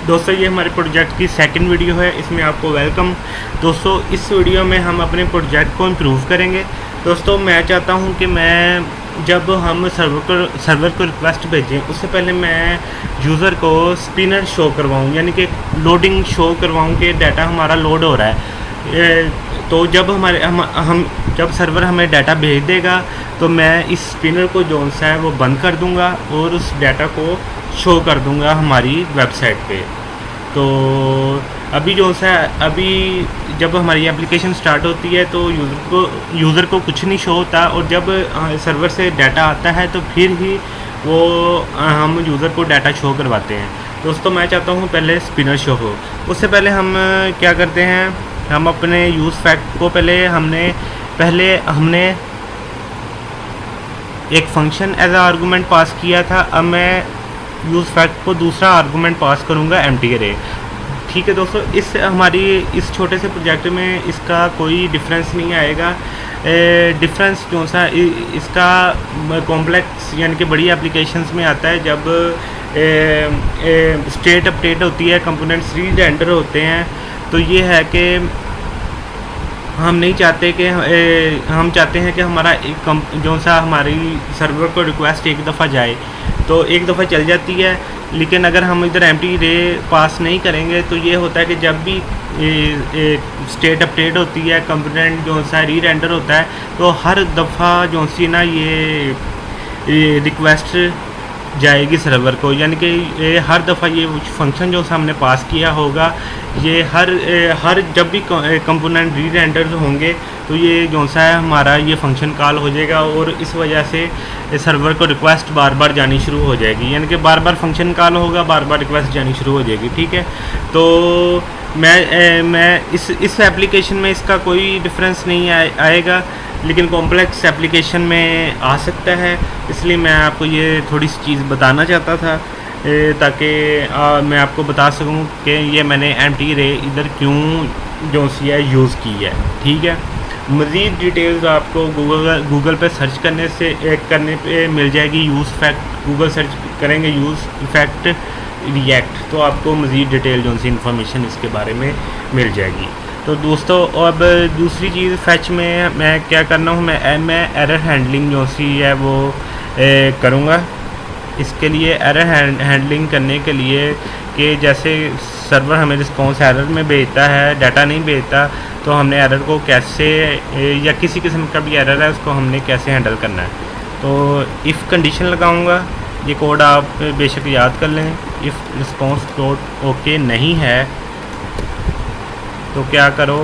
दोस्तों ये हमारे प्रोजेक्ट की सेकंड वीडियो है, इसमें आपको वेलकम। दोस्तों इस वीडियो में हम अपने प्रोजेक्ट को इम्प्रूव करेंगे। दोस्तों मैं चाहता हूं कि जब हम सर्वर को रिक्वेस्ट भेजें उससे पहले मैं यूज़र को स्पिनर शो करवाऊं, यानी कि लोडिंग शो करवाऊं कि डाटा हमारा लोड हो रहा है। तो जब हम जब सर्वर हमें डाटा भेज देगा तो मैं इस स्पिनर को जो सा है वो बंद कर दूंगा और उस डाटा को शो कर दूंगा हमारी वेबसाइट पे। तो अभी अभी जब हमारी एप्लीकेशन स्टार्ट होती है तो यूज़र को कुछ नहीं शो होता, और जब सर्वर से डाटा आता है तो फिर ही वो हम यूज़र को डाटा शो करवाते हैं। दोस्तों मैं चाहता हूँ पहले स्पिनर शो हो। उससे पहले हम क्या करते हैं, हम अपने यूज़ फैक्ट को पहले हमने एक फंक्शन एज आ आर्गूमेंट पास किया था। अब मैं यूज़ फैक्ट को दूसरा आर्गूमेंट पास करूँगा एम्प्टी अरे। ठीक है दोस्तों, इस छोटे से प्रोजेक्ट में इसका कोई डिफरेंस नहीं आएगा। डिफरेंस जो सा इसका कॉम्प्लेक्स यानी कि बड़ी एप्लीकेशंस में आता है, जब स्टेट अपडेट होती है, कंपोनेंट्स री-रेंडर होते हैं। तो ये है कि हम नहीं चाहते कि हम चाहते हैं कि हमारा हमारी सर्वर को रिक्वेस्ट एक दफ़ा जाए तो एक दफ़ा चल जाती है, लेकिन अगर हम इधर एम्प्टी रे पास नहीं करेंगे तो ये होता है कि जब भी स्टेट अपडेट होती है, कंपोनेंट री-रेंडर होता है, तो हर दफ़ा ये रिक्वेस्ट जाएगी सर्वर को, यानी कि हर दफ़ा ये फंक्शन जो हमने पास किया होगा, ये हर जब भी कंपोनेंट री-रेंडर होंगे तो ये हमारा ये फंक्शन कॉल हो जाएगा, और इस वजह से सर्वर को रिक्वेस्ट बार बार जानी शुरू हो जाएगी, यानी कि बार बार फंक्शन कॉल होगा, बार बार रिक्वेस्ट जानी शुरू हो जाएगी। ठीक है, तो मैं इस एप्लीकेशन में इसका कोई डिफरेंस नहीं आएगा, लेकिन कॉम्प्लेक्स एप्लीकेशन में आ सकता है, इसलिए मैं आपको ये थोड़ी सी चीज़ बताना चाहता था, ताकि मैं आपको बता सकूं कि ये मैंने एम्प्टी रे इधर क्यों यूज़ की है। ठीक है, मज़ीद डिटेल्स आपको गूगल पे सर्च करने पे मिल जाएगी। यूज़ फैक्ट गूगल सर्च करेंगे, यूज़ फैक्ट रिएक्ट, तो आपको मज़ीद डिटेल इन्फॉर्मेशन इसके बारे में मिल जाएगी। तो दोस्तों अब दूसरी चीज़ फैच में मैं क्या करना हूँ, मैं एरर हैंडलिंग है वो करूँगा। इसके लिए एरर हैंडलिंग करने के लिए कि जैसे सर्वर हमें रिस्पॉन्स एरर में भेजता है, डाटा नहीं भेजता, तो हमने एरर को कैसे, या किसी किस्म का भी एरर है उसको हमने कैसे हैंडल करना है। तो इफ़ कंडीशन लगाऊंगा, ये कोड आप बेशक याद कर लें। इफ़ रिस्पॉन्स डॉट ओके नहीं है तो क्या करो,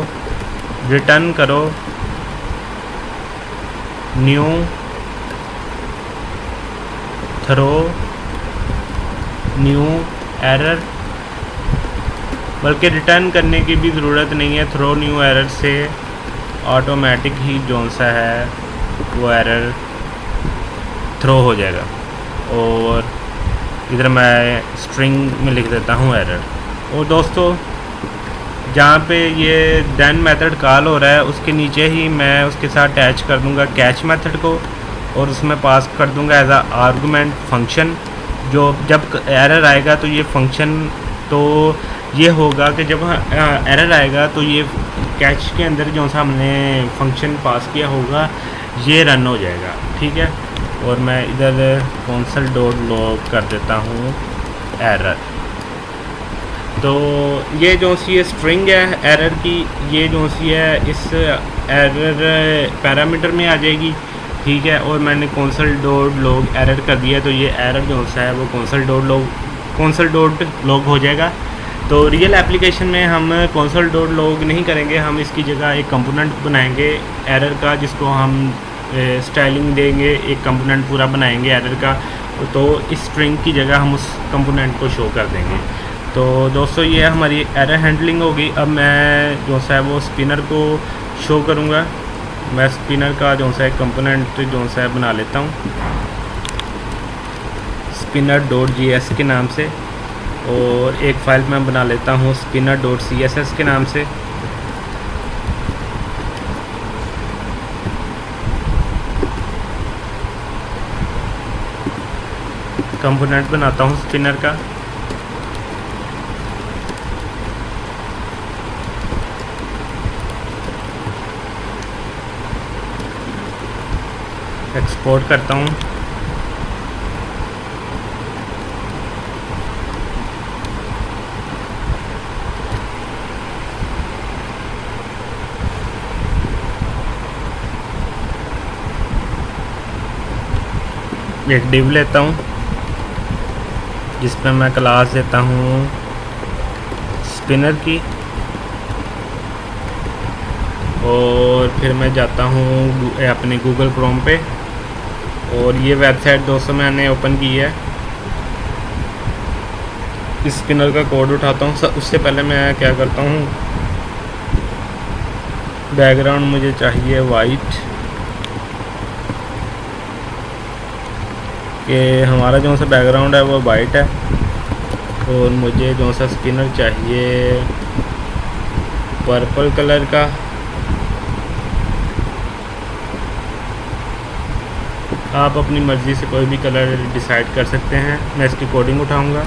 रिटर्न करो न्यू थ्रो न्यू एरर, बल्कि रिटर्न करने की भी ज़रूरत नहीं है, थ्रो न्यू एरर से ऑटोमेटिक ही है वो एरर थ्रो हो जाएगा। और इधर मैं स्ट्रिंग में लिख देता हूँ एरर। और दोस्तों जहाँ पे ये देन मेथड कॉल हो रहा है उसके नीचे ही मैं उसके साथ अटैच कर दूँगा कैच मेथड को, और उसमें पास कर दूँगा एज आ आर्गूमेंट फंक्शन। जो जब एरर आएगा तो ये फंक्शन, तो ये होगा कि जब एरर आएगा तो ये कैच के अंदर हमने फंक्शन पास किया होगा ये रन हो जाएगा। ठीक है, और मैं इधर console.log कर देता हूँ एरर। तो ये ये स्ट्रिंग है एरर की, ये है इस एरर पैरामीटर में आ जाएगी। ठीक है, और मैंने console.log एरर कर दिया, तो ये एरर है वो console.log हो जाएगा। तो रियल एप्लीकेशन में हम console.log नहीं करेंगे, हम इसकी जगह एक कंपोनेंट बनाएंगे एरर का, जिसको हम स्टाइलिंग देंगे, एक कंपोनेंट पूरा बनाएंगे एरर का, तो इस स्ट्रिंग की जगह हम उस कंपोनेंट को शो कर देंगे। तो दोस्तों ये हमारी एरर हैंडलिंग होगी। अब मैं है वो स्पिनर को शो करूँगा। मैं स्पिनर का एक कंपोनेंट बना लेता हूँ spinner.js के नाम से, और एक फ़ाइल मैं बना लेता हूँ spinner.css के नाम से। कंपोनेंट बनाता हूँ स्पिनर का। एक्सपोर्ट करता हूँ। एक डिव लेता हूँ जिसमें मैं क्लास देता हूँ स्पिनर की, और फिर मैं जाता हूँ अपने गूगल क्रोम पे, और ये वेबसाइट दोस्तों मैंने ओपन की है। इस स्पिनर का कोड उठाता हूँ। उससे पहले मैं क्या करता हूँ, बैकग्राउंड मुझे चाहिए वाइट, कि हमारा जो सा बैकग्राउंड है वो वाइट है, और मुझे जो सा स्पिनर चाहिए पर्पल कलर का। आप अपनी मर्ज़ी से कोई भी कलर डिसाइड कर सकते हैं। मैं इसकी कोडिंग उठाऊंगा।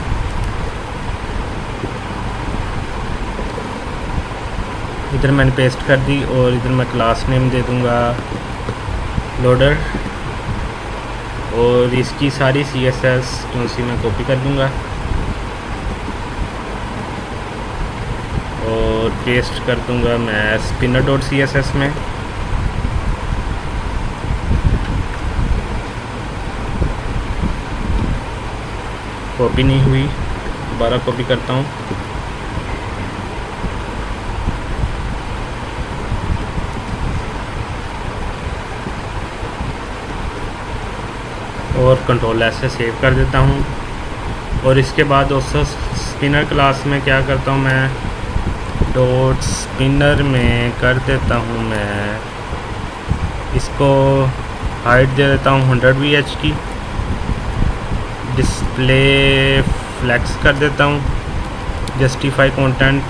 इधर मैंने पेस्ट कर दी, और इधर मैं क्लास नेम दे दूंगा लोडर, और इसकी सारी CSS जो सी मैं कॉपी कर दूंगा और पेस्ट कर दूंगा मैं spinner.css में। कॉपी नहीं हुई, दोबारा कॉपी करता हूँ। और कंट्रोल S से सेव कर देता हूँ। और इसके बाद दोस्तों स्पिनर क्लास में क्या करता हूँ, मैं डॉट स्पिनर में कर देता हूँ, मैं इसको हाइट दे देता हूँ 100 VH की, डिस्प्ले फ्लैक्स कर देता हूँ, जस्टिफाई कंटेंट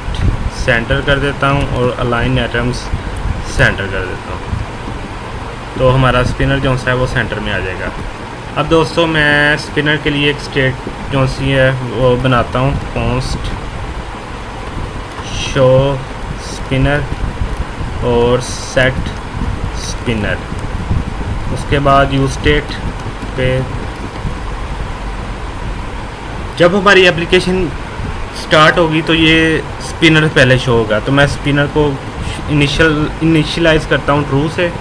सेंटर कर देता हूँ, और अलाइन एटम्स सेंटर कर देता हूँ। तो हमारा स्पिनर जो सा है वो सेंटर में आ जाएगा। अब दोस्तों मैं स्पिनर के लिए एक स्टेट जो सी है वो बनाता हूँ, कॉन्स्ट शो स्पिनर और सेट स्पिनर। उसके बाद यूज स्टेट पे जब हमारी एप्लीकेशन स्टार्ट होगी तो ये स्पिनर पहले शो होगा। तो मैं स्पिनर को इनिशियलाइज़ करता हूँ ट्रू से,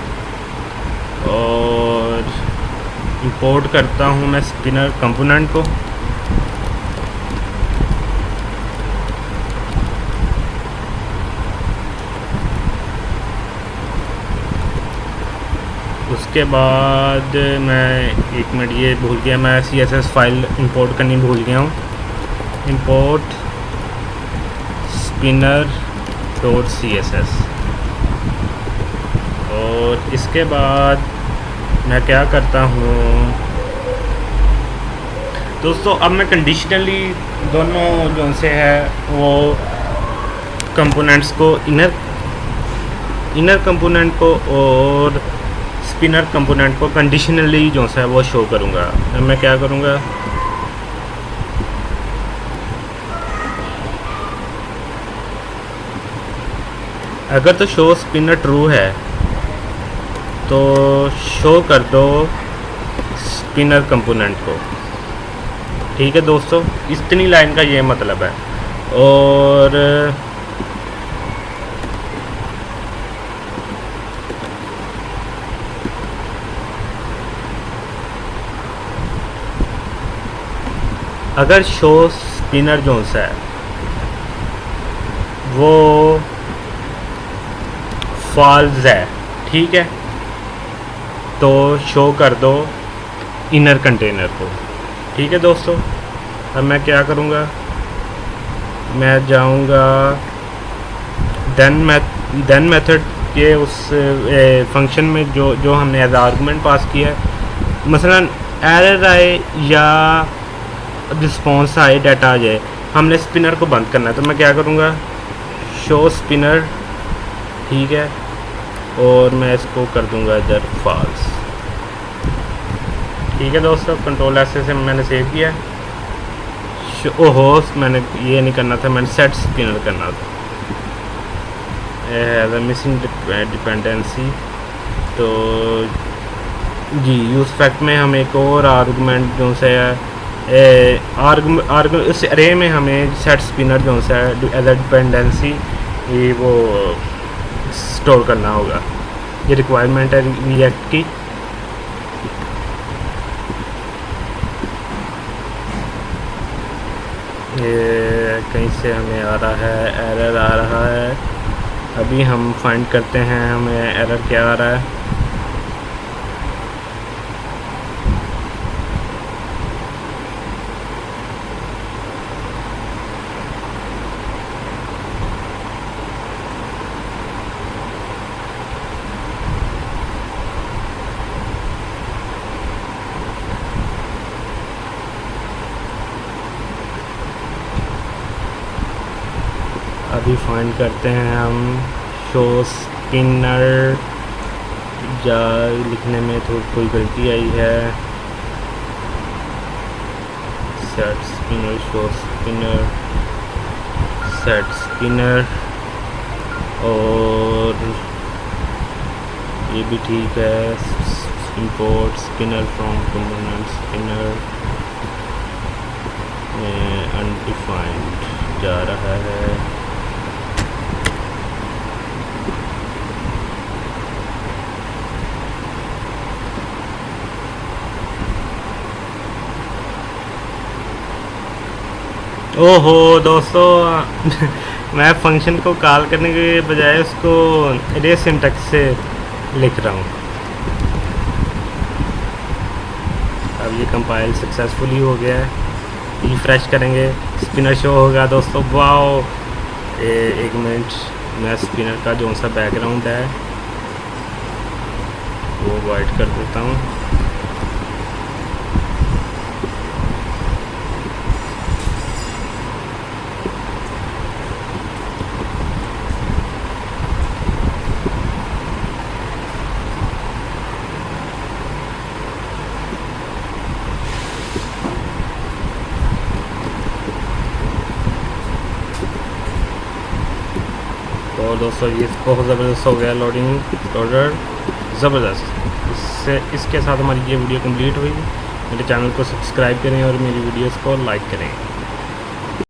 और इंपोर्ट करता हूँ मैं स्पिनर कंपोनेंट को। उसके बाद मैं एक मिनट ये भूल गया, मैं CSS फाइल इंपोर्ट करनी भूल गया हूँ। इंपोर्ट spinner.css, और इसके बाद मैं क्या करता हूँ दोस्तों, अब मैं कंडीशनली दोनों जो से है वो कंपोनेंट्स को इनर कंपोनेंट को और स्पिनर कंपोनेंट को कंडीशनली जो सा है वो शो करूँगा। मैं क्या करूँगा, अगर तो शो स्पिनर ट्रू है तो शो कर दो स्पिनर कंपोनेंट को। ठीक है दोस्तों, इतनी लाइन का ये मतलब है। और अगर शो स्पिनर जो सा है वो फॉल्स है, ठीक है, तो शो कर दो इनर कंटेनर को। ठीक है दोस्तों, अब मैं क्या करूँगा, मैं जाऊँगा देन मेथड के उस फंक्शन में जो हमने एज आर्गुमेंट पास किया है। मसलन एरर आए या रिस्पॉन्स आए, डाटा आ जाए, हमने स्पिनर को बंद करना है, तो मैं क्या करूँगा, शो स्पिनर, ठीक है, और मैं इसको कर दूंगा इधर फॉल्स। ठीक है दोस्तों, कंट्रोल S से मैंने सेव किया। ओहो, मैंने ये नहीं करना था, मैंने सेट स्पिनर करना था, मिसिंग डिपेंडेंसी। तो जी यूज़ फैक्ट में हम एक और आर्गूमेंट जो से इस अरे में हमें सेट स्पिनर जो सा है एज अ डिपेंडेंसी ये वो स्टोर करना होगा। ये रिक्वायरमेंट है रिएक्ट की। ये कहीं से हमें आ रहा है, एरर आ रहा है। अभी हम फाइंड करते हैं हमें एरर क्या आ रहा है। अभी फाइंड करते हैं हम शो स्पिनर, या लिखने में तो कोई गलती आई है। Set spinner, show spinner, set spinner, और ये भी ठीक है। Import spinner from component spinner undefined जा रहा है। ओहो दोस्तों मैं फंक्शन को कॉल करने के बजाय उसको रे सिंटैक्स से लिख रहा हूँ। अब ये कंपाइल सक्सेसफुली हो गया है। रिफ्रेश करेंगे, स्पिनर शो होगा दोस्तों। वाओ, एक मिनट, मैं स्पिनर का जो सा बैकग्राउंड है वो वाइट कर देता हूँ। तो दोस्तों ये बहुत ज़बरदस्त हो गया लोडिंग लोडर, ज़बरदस्त। इसके साथ हमारी ये वीडियो कंप्लीट हुई। मेरे चैनल को सब्सक्राइब करें और मेरी वीडियोस को लाइक करें।